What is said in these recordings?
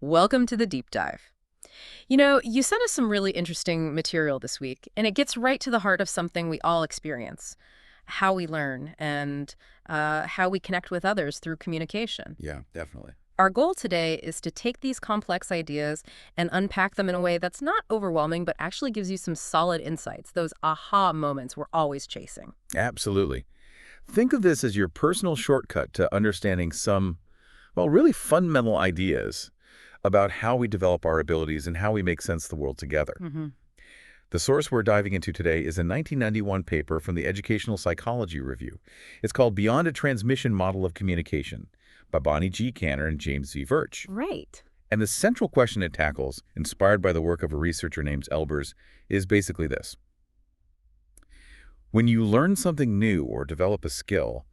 Welcome to the deep dive. You sent us some really interesting material this week, and it gets right to the heart of something we all experience: how we learn and how we connect with others through communication. Yeah, definitely. Our goal today is to take these complex ideas and unpack them in a way that's not overwhelming, but actually gives you some solid insights, those aha moments we're always chasing. Absolutely. Think of this as your personal shortcut to understanding some, well, really fundamental ideas about how we develop our abilities and how we make sense of the world together. Hmm. The source we're diving into today is a 1991 paper from the Educational Psychology Review. It's called Beyond a Transmission Model of Communication by Bonnie G. Canner and James V. Virch. Right. And the central question it tackles, inspired by the work of a researcher named Elbers, is basically this. When you learn something new or develop a skill,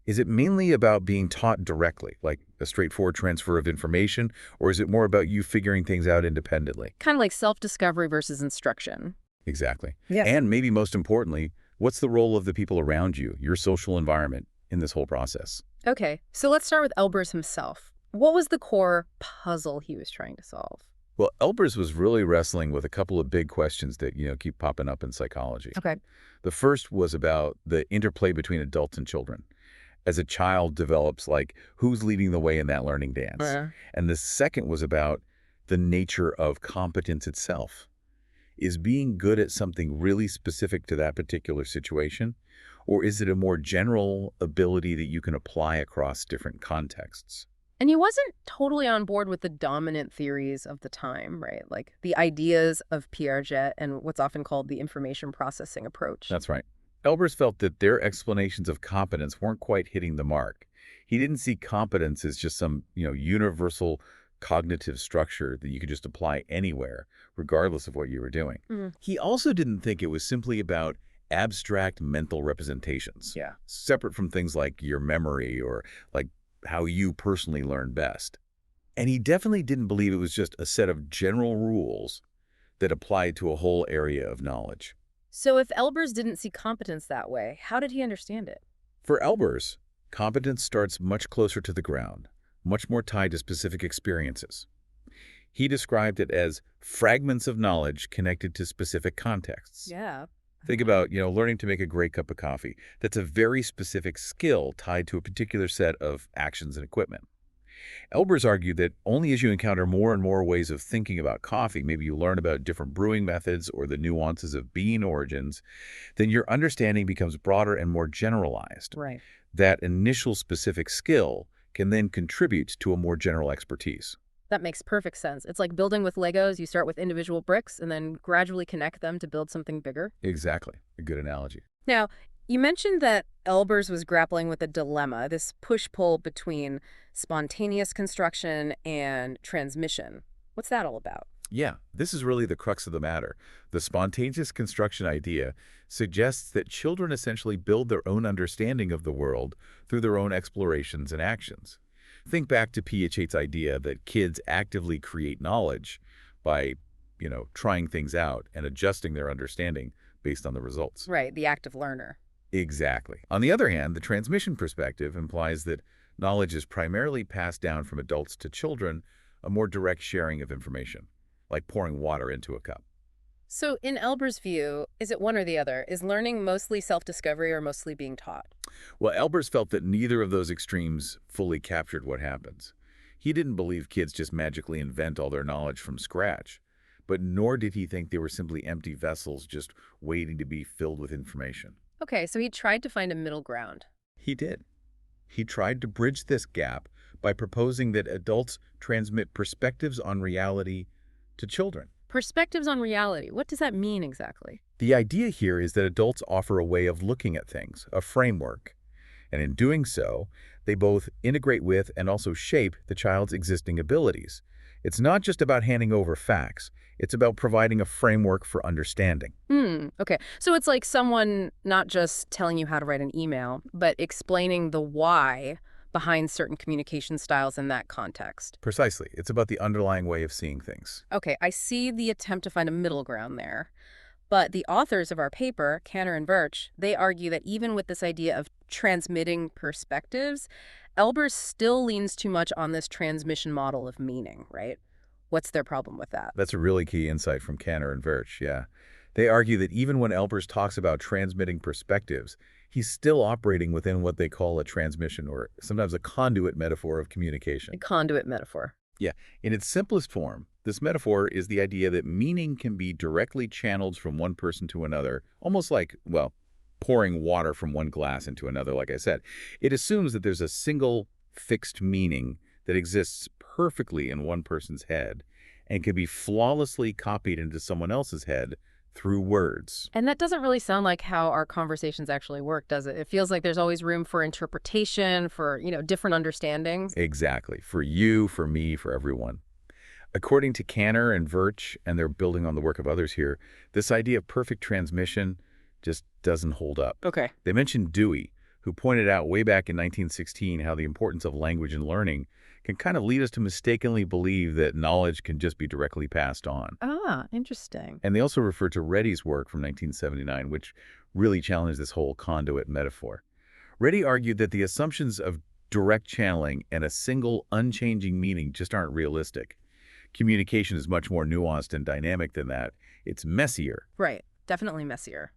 is it mainly about being taught directly, like a straightforward transfer of information, or is it more about you figuring things out independently? Kind of like self-discovery versus instruction. Exactly. Yes. And maybe most importantly, what's the role of the people around you, your social environment, in this whole process? Okay, so let's start with Elbers himself. What was the core puzzle he was trying to solve? Well, Elbers was really wrestling with a couple of big questions that, keep popping up in psychology. Okay. The first was about the interplay between adults and children. As a child develops, like, who's leading the way in that learning dance? And the second was about the nature of competence itself. Is being good at something really specific to that particular situation? Or is it a more general ability that you can apply across different contexts? And he wasn't totally on board with the dominant theories of the time, right? Like the ideas of Piaget and what's often called the information processing approach. That's right. Elbers felt that their explanations of competence weren't quite hitting the mark. He didn't see competence as just some, universal cognitive structure that you could just apply anywhere, regardless of what you were doing. Mm. He also didn't think it was simply about abstract mental representations, Yeah. separate from things like your memory or like how you personally learn best. And he definitely didn't believe it was just a set of general rules that applied to a whole area of knowledge. So if Elbers didn't see competence that way, how did he understand it? For Elbers, competence starts much closer to the ground, much more tied to specific experiences. He described it as fragments of knowledge connected to specific contexts. Yeah. Think about, learning to make a great cup of coffee. That's a very specific skill tied to a particular set of actions and equipment. Elbers argued that only as you encounter more and more ways of thinking about coffee, maybe you learn about different brewing methods or the nuances of bean origins, then your understanding becomes broader and more generalized. Right. That initial specific skill can then contribute to a more general expertise. That makes perfect sense. It's like building with Legos. You start with individual bricks and then gradually connect them to build something bigger. Exactly. A good analogy. Now, you mentioned that Elbers was grappling with a dilemma, this push-pull between spontaneous construction and transmission. What's that all about? Yeah, this is really the crux of the matter. The spontaneous construction idea suggests that children essentially build their own understanding of the world through their own explorations and actions. Think back to Piaget's idea that kids actively create knowledge by, trying things out and adjusting their understanding based on the results. Right, the active learner. Exactly. On the other hand, the transmission perspective implies that knowledge is primarily passed down from adults to children, a more direct sharing of information, like pouring water into a cup. So in Elber's view, is it one or the other? Is learning mostly self-discovery or mostly being taught? Well, Elbers felt that neither of those extremes fully captured what happens. He didn't believe kids just magically invent all their knowledge from scratch, but nor did he think they were simply empty vessels just waiting to be filled with information. Okay, so he tried to find a middle ground. He did. He tried to bridge this gap by proposing that adults transmit perspectives on reality to children. Perspectives on reality. What does that mean exactly? The idea here is that adults offer a way of looking at things, a framework, and in doing so, they both integrate with and also shape the child's existing abilities. It's not just about handing over facts, it's about providing a framework for understanding. Okay. So it's like someone not just telling you how to write an email, but explaining the why behind certain communication styles in that context. Precisely. It's about the underlying way of seeing things. Okay, I see the attempt to find a middle ground there. But the authors of our paper, Canner and Birch, they argue that even with this idea of transmitting perspectives, Elbers still leans too much on this transmission model of meaning, right? What's their problem with that? That's a really key insight from Kanner and Virch, yeah. They argue that even when Elbers talks about transmitting perspectives, he's still operating within what they call a transmission or sometimes a conduit metaphor of A communication. conduit metaphor. Yeah, in its simplest form, this metaphor is the idea that meaning can be directly channeled from one person to another, almost like, well, pouring water from one glass into another, like I said. It assumes that there's a single fixed meaning that exists perfectly in one person's head and can be flawlessly copied into someone else's head through words. And that doesn't really sound like how our conversations actually work, does it? It feels like there's always room for interpretation, for, different understandings. Exactly. For you, for me, for everyone. According to Kanner and Virch, and they're building on the work of others here, this idea of perfect transmission just doesn't hold up. Okay. They mentioned Dewey, who pointed out way back in 1916 how the importance of language and learning can kind of lead us to mistakenly believe that knowledge can just be directly passed on. Ah, interesting. And they also refer to Reddy's work from 1979, which really challenged this whole conduit metaphor. Reddy argued that the assumptions of direct channeling and a single unchanging meaning just aren't realistic. Communication is much more nuanced and dynamic than that. It's messier. Right. Definitely messier.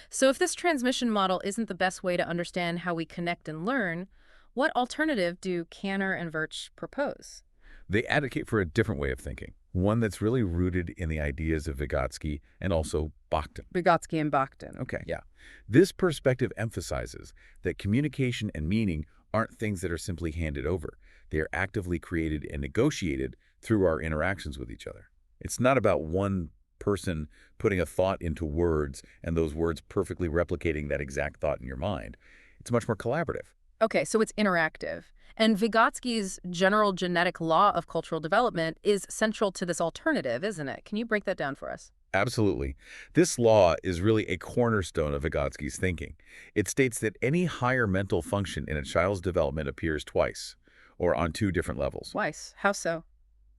So if this transmission model isn't the best way to understand how we connect and learn, what alternative do Kanner and Virch propose? They advocate for a different way of thinking, one that's really rooted in the ideas of Vygotsky and also Bakhtin. Vygotsky and Bakhtin. Okay, yeah. This perspective emphasizes that communication and meaning aren't things that are simply handed over. They are actively created and negotiated through our interactions with each other. It's not about one person putting a thought into words and those words perfectly replicating that exact thought in your mind. It's much more collaborative. Okay, so it's interactive. And Vygotsky's general genetic law of cultural development is central to this alternative, isn't it? Can you break that down for us? Absolutely. This law is really a cornerstone of Vygotsky's thinking. It states that any higher mental function in a child's development appears twice, or on two different levels. Twice. How so?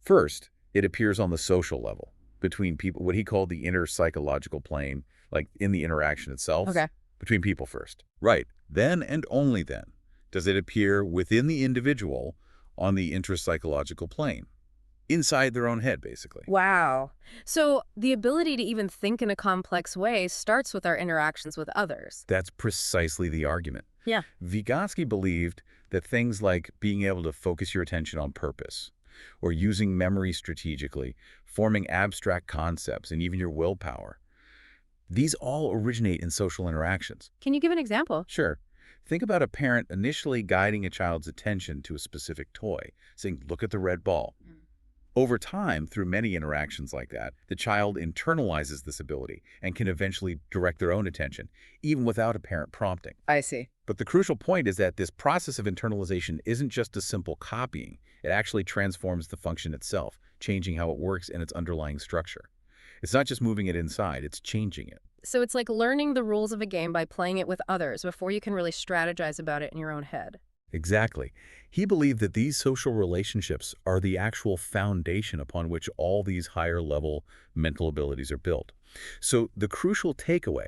First, it appears on the social level, between people, what he called the inner psychological plane, like in the interaction itself. Okay. Between people first. Right. Then and only then does it appear within the individual on the intrapsychological plane, inside their own head, basically. Wow. So the ability to even think in a complex way starts with our interactions with others. That's precisely the argument. Yeah. Vygotsky believed that things like being able to focus your attention on purpose, or using memory strategically, forming abstract concepts, and even your willpower, these all originate in social interactions. Can you give an example? Sure. Think about a parent initially guiding a child's attention to a specific toy, saying, "Look at the red ball." Over time, through many interactions like that, the child internalizes this ability and can eventually direct their own attention, even without a parent prompting. I see. But the crucial point is that this process of internalization isn't just a simple copying. It actually transforms the function itself, changing how it works and its underlying structure. It's not just moving it inside, it's changing it. So it's like learning the rules of a game by playing it with others before you can really strategize about it in your own head. Exactly. He believed that these social relationships are the actual foundation upon which all these higher-level mental abilities are built. So the crucial takeaway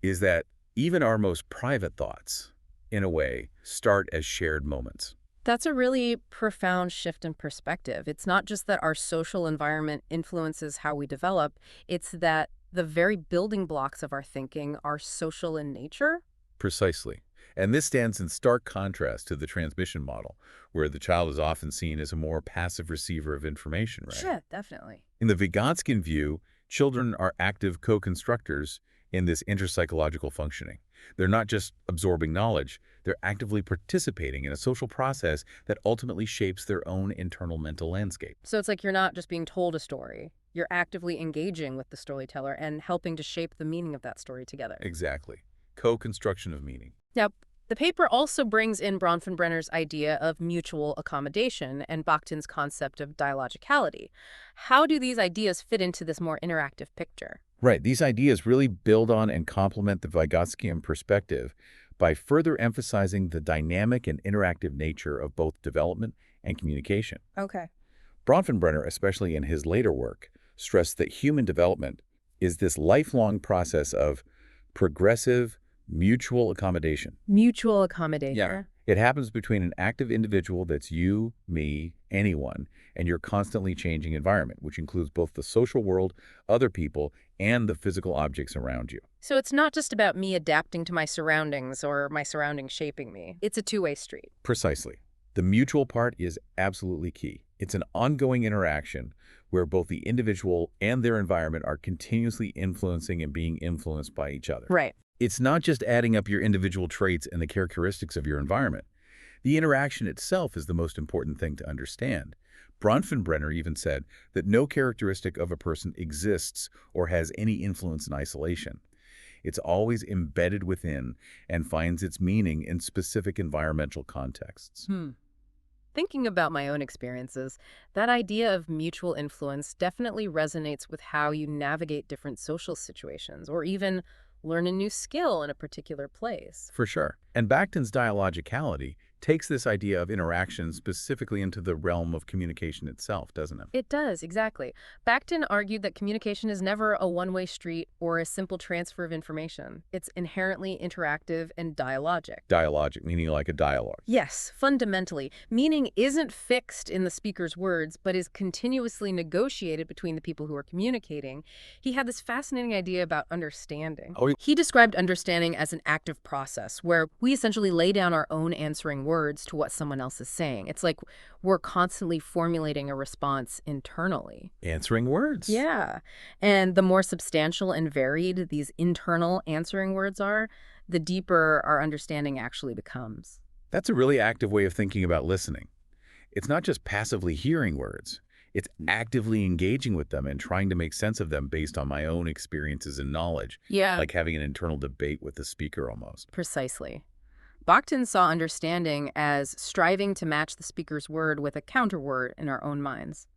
is that even our most private thoughts, in a way, start as shared moments. That's a really profound shift in perspective. It's not just that our social environment influences how we develop, it's that the very building blocks of our thinking are social in nature. Precisely. And this stands in stark contrast to the transmission model, where the child is often seen as a more passive receiver of information, right? Yeah, definitely. In the Vygotskian view, children are active co-constructors in this interpsychological functioning. They're not just absorbing knowledge, they're actively participating in a social process that ultimately shapes their own internal mental landscape. So it's like you're not just being told a story. You're actively engaging with the storyteller and helping to shape the meaning of that story together. Exactly. Co-construction of meaning. Now, the paper also brings in Bronfenbrenner's idea of mutual accommodation and Bakhtin's concept of dialogicality. How do these ideas fit into this more interactive picture? Right. These ideas really build on and complement the Vygotskian perspective by further emphasizing the dynamic and interactive nature of both development and communication. Okay. Bronfenbrenner, especially in his later work, stressed that human development is this lifelong process of progressive mutual accommodation. Mutual accommodation. It happens between an active individual that's you, me, anyone, and your constantly changing environment, which includes both the social world, other people, and the physical objects around you. So it's not just about me adapting to my surroundings or my surroundings shaping me. It's a two-way street. Precisely. The mutual part is absolutely key. It's an ongoing interaction where both the individual and their environment are continuously influencing and being influenced by each other. Right. It's not just adding up your individual traits and the characteristics of your environment. The interaction itself is the most important thing to understand. Bronfenbrenner even said that no characteristic of a person exists or has any influence in isolation. It's always embedded within and finds its meaning in specific environmental contexts. Thinking about my own experiences, that idea of mutual influence definitely resonates with how you navigate different social situations or even learn a new skill in a particular place. For sure. And Bakhtin's dialogicality takes this idea of interaction specifically into the realm of communication itself, doesn't it? It does, exactly. Bakhtin argued that communication is never a one-way street or a simple transfer of information. It's inherently interactive and dialogic. Dialogic, meaning like a dialogue. Yes, fundamentally. Meaning isn't fixed in the speaker's words, but is continuously negotiated between the people who are communicating. He had this fascinating idea about understanding. Oh, He described understanding as an active process where we essentially lay down our own answering words to what someone else is saying. It's like we're constantly formulating a response internally. answering words. Yeah. And the more substantial and varied these internal answering words are, the deeper our understanding actually becomes. That's a really active way of thinking about listening. It's not just passively hearing words. It's actively engaging with them and trying to make sense of them based on my own experiences and knowledge, Yeah. like having an internal debate with the speaker almost. Precisely. Bakhtin saw understanding as striving to match the speaker's word with a counterword in our own minds.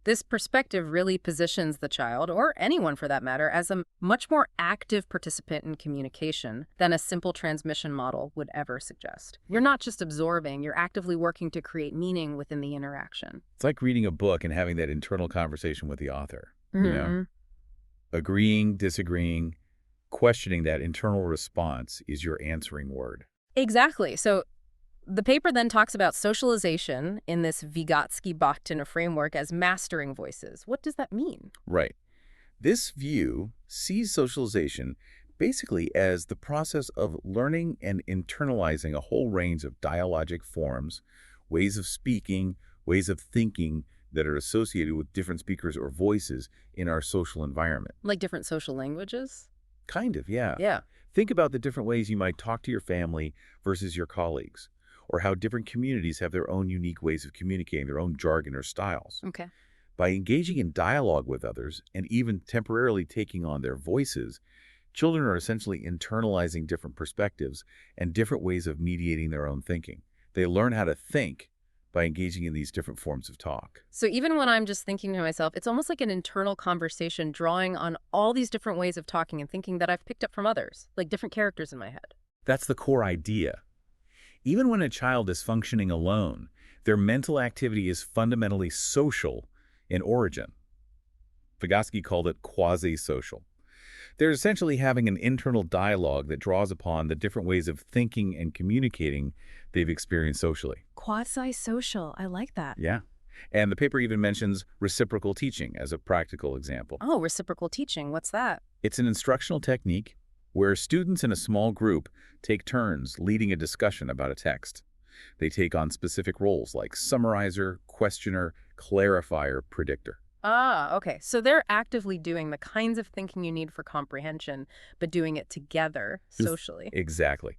This perspective really positions the child, or anyone for that matter, as a much more active participant in communication than a simple transmission model would ever suggest. You're not just absorbing, you're actively working to create meaning within the interaction. It's like reading a book and having that internal conversation with the author. You know, Mhm. agreeing, disagreeing, questioning that internal response is your answering word. Exactly. So the paper then talks about socialization in this Vygotsky-Bakhtin framework as mastering voices. What does that mean? Right. This view sees socialization basically as the process of learning and internalizing a whole range of dialogic forms, ways of speaking, ways of thinking that are associated with different speakers or voices in our social environment. Like different social languages? Kind of, yeah. Yeah. Think about the different ways you might talk to your family versus your colleagues, or how different communities have their own unique ways of communicating, their own jargon or styles. Okay. By engaging in dialogue with others and even temporarily taking on their voices, children are essentially internalizing different perspectives and different ways of mediating their own thinking. They learn how to think by engaging in these different forms of talk. So even when I'm just thinking to myself, it's almost like an internal conversation drawing on all these different ways of talking and thinking that I've picked up from others, like different characters in my head. That's the core idea. Even when a child is functioning alone, their mental activity is fundamentally social in origin. Vygotsky called it quasi-social. They're essentially having an internal dialogue that draws upon the different ways of thinking and communicating they've experienced socially. Quasi-social. I like that. Yeah. And the paper even mentions reciprocal teaching as a practical example. Oh, reciprocal teaching. What's that? It's an instructional technique where students in a small group take turns leading a discussion about a text. They take on specific roles like summarizer, questioner, clarifier, predictor. Ah, okay. So they're actively doing the kinds of thinking you need for comprehension, but doing it together socially. Exactly.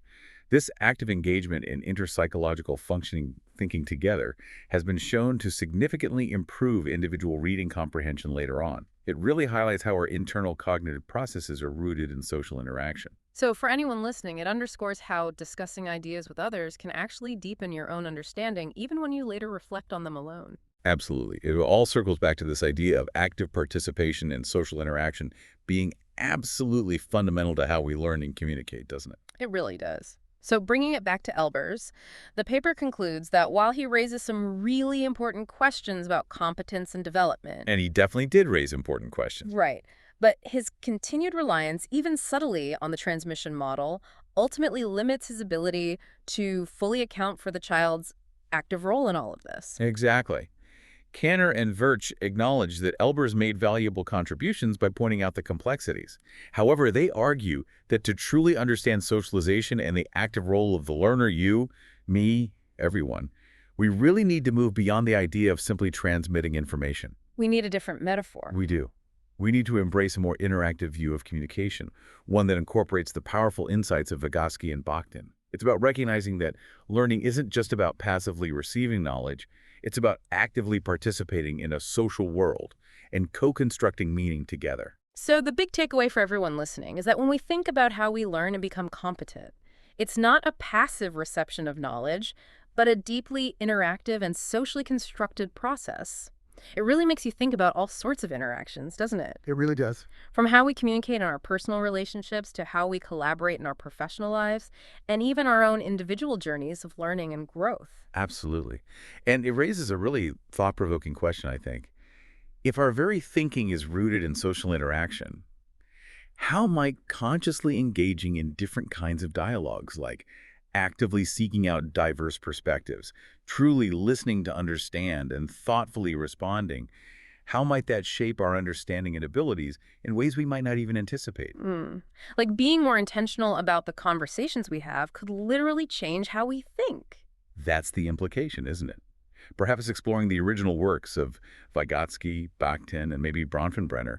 This active engagement in interpsychological functioning thinking together has been shown to significantly improve individual reading comprehension later on. It really highlights how our internal cognitive processes are rooted in social interaction. So for anyone listening, it underscores how discussing ideas with others can actually deepen your own understanding, even when you later reflect on them alone. Absolutely. It all circles back to this idea of active participation in social interaction being absolutely fundamental to how we learn and communicate, doesn't it? It really does. So bringing it back to Elbers, the paper concludes that while he raises some really important questions about competence and development, And he definitely did raise important questions. right, but his continued reliance, even subtly, on the transmission model ultimately limits his ability to fully account for the child's active role in all of this. Exactly. Kanner and Virch acknowledge that Elbers made valuable contributions by pointing out the complexities. However, they argue that to truly understand socialization and the active role of the learner, you, me, everyone, we really need to move beyond the idea of simply transmitting information. We need a different metaphor. We do. We need to embrace a more interactive view of communication, one that incorporates the powerful insights of Vygotsky and Bakhtin. It's about recognizing that learning isn't just about passively receiving knowledge, it's about actively participating in a social world and co-constructing meaning together. So the big takeaway for everyone listening is that when we think about how we learn and become competent, it's not a passive reception of knowledge, but a deeply interactive and socially constructed process. It really makes you think about all sorts of interactions, doesn't it? It really does. From how we communicate in our personal relationships to how we collaborate in our professional lives, and even our own individual journeys of learning and growth. Absolutely. And it raises a really thought-provoking question, I think. If our very thinking is rooted in social interaction, how might consciously engaging in different kinds of dialogues, like actively seeking out diverse perspectives, truly listening to understand, and thoughtfully responding, how might that shape our understanding and abilities in ways we might not even anticipate? Like being more intentional about the conversations we have could literally change how we think. That's the implication, isn't it? Perhaps exploring the original works of Vygotsky, Bakhtin, and maybe Bronfenbrenner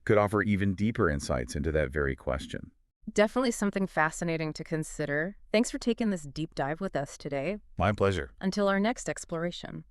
could offer even deeper insights into that very question. Definitely something fascinating to consider. Thanks for taking this deep dive with us today. My pleasure. Until our next exploration.